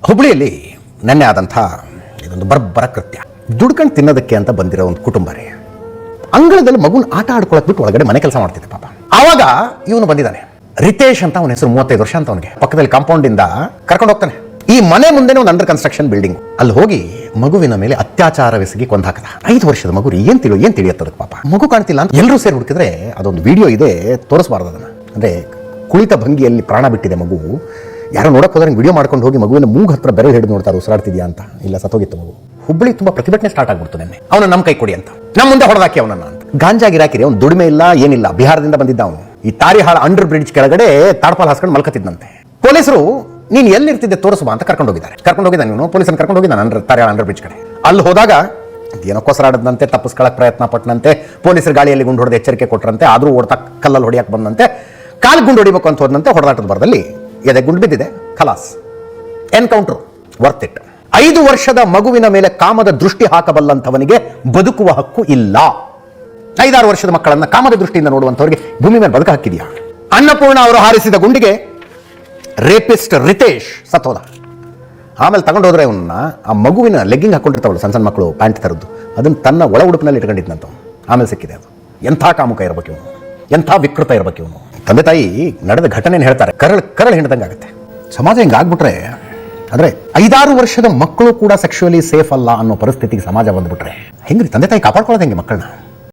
ಹುಬ್ಳಿಯಲ್ಲಿ ನೆನ್ನೆ ಆದಂಥ ಇದೊಂದು ಬರ್ಬರ ಕೃತ್ಯ. ದುಡ್ಕೊಂಡು ತಿನ್ನೋದಕ್ಕೆ ಅಂತ ಬಂದಿರೋ ಒಂದು ಕುಟುಂಬ ರೀ. ಅಂಗಳದಲ್ಲಿ ಮಗುನ ಆಟ ಆಡ್ಕೊಳಕ್ ಬಿಟ್ಟು ಒಳಗಡೆ ಮನೆ ಕೆಲಸ ಮಾಡ್ತಿದ್ದೆ ಪಾಪ. ಆವಾಗ ಇವನು ಬಂದಿದ್ದಾನೆ, ರಿತೇಶ್ ಅಂತ. ಅವನ ಹೆಸರು, 35 ವರ್ಷ ಅಂತ. ಅವನಿಗೆ ಪಕ್ಕದಲ್ಲಿ ಕಾಂಪೌಂಡ್ ಇಂದ ಕರ್ಕೊಂಡು ಹೋಗ್ತಾನೆ. ಈ ಮನೆ ಮುಂದೆನೇ ಒಂದು ಅಂಡರ್ ಕನ್ಸ್ಟ್ರಕ್ಷನ್ ಬಿಲ್ಡಿಂಗ್. ಅಲ್ಲಿ ಹೋಗಿ ಮಗುವಿನ ಮೇಲೆ ಅತ್ಯಾಚಾರವೆಸಗಿ ಕೊಂದು ಹಾಕದ. 5 ವರ್ಷದ ಮಗು ರೀ. ಏನ್ ತಿಳಿಯತ್ತದಕ್ಕೆ ಪಾಪ. ಮಗು ಕಾಣ್ತಿಲ್ಲ ಅಂತ ಎಲ್ಲರೂ ಸೇರಿ ಹುಡುಕಿದ್ರೆ ಅದೊಂದು ವಿಡಿಯೋ ಇದೆ, ತೋರಿಸಬಾರ್ದು ಅದನ್ನ. ಅಂದ್ರೆ ಕುಳಿತ ಭಂಗಿಯಲ್ಲಿ ಪ್ರಾಣ ಬಿಟ್ಟಿದೆ ಮಗು. ಯಾರೋ ನೋಡಕ್ ಹೋದ್ರೆ ವಿಡಿಯೋ ಮಾಡ್ಕೊಂಡು ಹೋಗಿ ಮಗುವಿನ ಮೂಗು ಹತ್ರ ಬೆರಳು ಹಿಡಿದು ನೋಡ್ತಾರೆ, ಉಸಿರಾಡ್ತಿದ್ಯಾ ಅಂತ. ಇಲ್ಲ, ಸತ್ತೋಗಿತ್ತು ಮಗು. ಹುಬ್ಬಳ್ಳಿ ತುಂಬಾ ಪ್ರತಿಭಟನೆ ಸ್ಟಾರ್ಟ್ ಆಗ್ಬಿಡ್ತು ನೆನ್ನೆ. ಅವನ ನಮ್ಮ ಕೈ ಕೊಡಿ ಅಂತ, ನಮ್ಮ ಮುಂದೆ ಹೊಡೆದಾಕಿ ಅವನನ್ನ ಅಂತ. ಗಾಂಜಾ ಗಿರಾಕಿರಿ, ಅವ್ನು ದುಡಿಮೆ ಇಲ್ಲ ಏನಿಲ್ಲ. ಬಿಹಾರದಿಂದ ಬಂದಿದ್ದ ಅವನು. ಈ ತಾರಿಹಾಳ ಅಂಡರ್ ಬ್ರಿಡ್ಜ್ ಕೆಳಗಡೆ ತಾಡ್ಪಾಲ್ ಹಾಸ್ಕೊಂಡು ಮಲ್ಕತ್ತಿದ್ದಂತೆ. ಪೊಲೀಸರು ನೀನು ಎಲ್ಲಿರ್ತಿದ್ದೆ ತೋರಿಸುವ ಅಂತ ಕರ್ಕೊಂಡು ಹೋಗಿದ್ದಾನೆ ಇವನು. ಪೊಲೀಸನ್ನು ಕರ್ಕೊಂಡು ಹೋಗಿದ್ದಾನೆ ತಾರಿಹಾಳ ಅಂಡರ್ ಬ್ರಿಡ್ಜ್ ಕಡೆ. ಅಲ್ಲಿ ಹೋದಾಗ ಏನೋ ಕೊಸರಾಡದಂತೆ, ತಪ್ಪಿಸ್ಕೊಳ್ಳೋಕೆ ಪ್ರಯತ್ನ ಪಟ್ಟನಂತೆ. ಪೊಲೀಸರು ಗಾಳಿಯಲ್ಲಿ ಗುಂಡು ಹೊಡೆದು ಎಚ್ಚರಿಕೆ ಕೊಟ್ಟರಂತೆ. ಆದರೂ ಓಡ್ತಾ ಕಲ್ಲಲ್ಲಿ ಹೊಡಿಯಕ್ಕೆ ಬಂದಂತೆ. ಕಾಲು ಗುಂಡು ಹೊಡಿಬೇಕು ಅಂತ ಹೋದಂತೆ. ಹೊಡೆದಾಟದ ಬರದಲ್ಲಿ ಎದೆ ಗುಂಡು ಬಿದ್ದಿದೆ. ಖಲಾಸ್, ಎನ್ಕೌಂಟರ್, ವರ್ತ್ ಇಟ್. 5 ವರ್ಷದ ಮಗುವಿನ ಮೇಲೆ ಕಾಮದ ದೃಷ್ಟಿ ಹಾಕಬಲ್ಲಂಥವನಿಗೆ ಬದುಕುವ ಹಕ್ಕು ಇಲ್ಲ. 5-6 ವರ್ಷದ ಮಕ್ಕಳನ್ನ ಕಾಮದ ದೃಷ್ಟಿಯಿಂದ ನೋಡುವಂಥವ್ರಿಗೆ ಭೂಮಿ ಮೇಲೆ ಬದುಕು ಹಾಕಿದೆಯಾ? ಅನ್ನಪೂರ್ಣ ಅವರು ಹಾರಿಸಿದ ಗುಂಡಿಗೆ ರೇಪಿಸ್ಟ್ ರಿತೇಶ್ ಸತ್ತೋದ. ಆಮೇಲೆ ತಗೊಂಡು ಹೋದ್ರೆ ಅವನ್ನ, ಆ ಮಗುವಿನ ಲೆಗ್ಗಿಂಗ್ ಹಾಕೊಂಡಿರ್ತಾವಳು ಸಣ್ಣ ಸಣ್ಣ ಮಕ್ಕಳು, ಪ್ಯಾಂಟ್ ತರದ್ದು, ಅದನ್ನು ತನ್ನ ಒಳ ಉಡುಪಿನಲ್ಲಿ ಇಟ್ಕೊಂಡಿದ್ನಂತ. ಆಮೇಲೆ ಸಿಕ್ಕಿದೆ ಅದು. ಎಂಥ ಕಾಮುಕ ಇರಬೇಕು ಇವನು, ಎಂಥ ವಿಕೃತ ಇರಬೇಕು ಇವನು. ತಂದೆ ತಾಯಿ ನಡೆದ ಘಟನೆಯನ್ನು ಹೇಳ್ತಾರೆ, ಕರಳು ಹಿಂಡ್ದಂಗೆ ಆಗುತ್ತೆ. ಸಮಾಜ ಹಿಂಗಾಗ್ಬಿಟ್ರೆ, ಅಂದ್ರೆ 5-6 ವರ್ಷದ ಮಕ್ಕಳು ಕೂಡ ಸೆಕ್ಷುವಲಿ ಸೇಫ್ ಅಲ್ಲ ಅನ್ನೋ ಪರಿಸ್ಥಿತಿಗೆ ಸಮಾಜ ಬಂದ್ಬಿಟ್ರೆ ಹೆಂಗ್ರಿ? ತಂದೆ ತಾಯಿ ಕಾಪಾಡ್ಕೊಳ್ಳೋದು ಹೆಂಗೆ ಮಕ್ಕಳನ್ನ?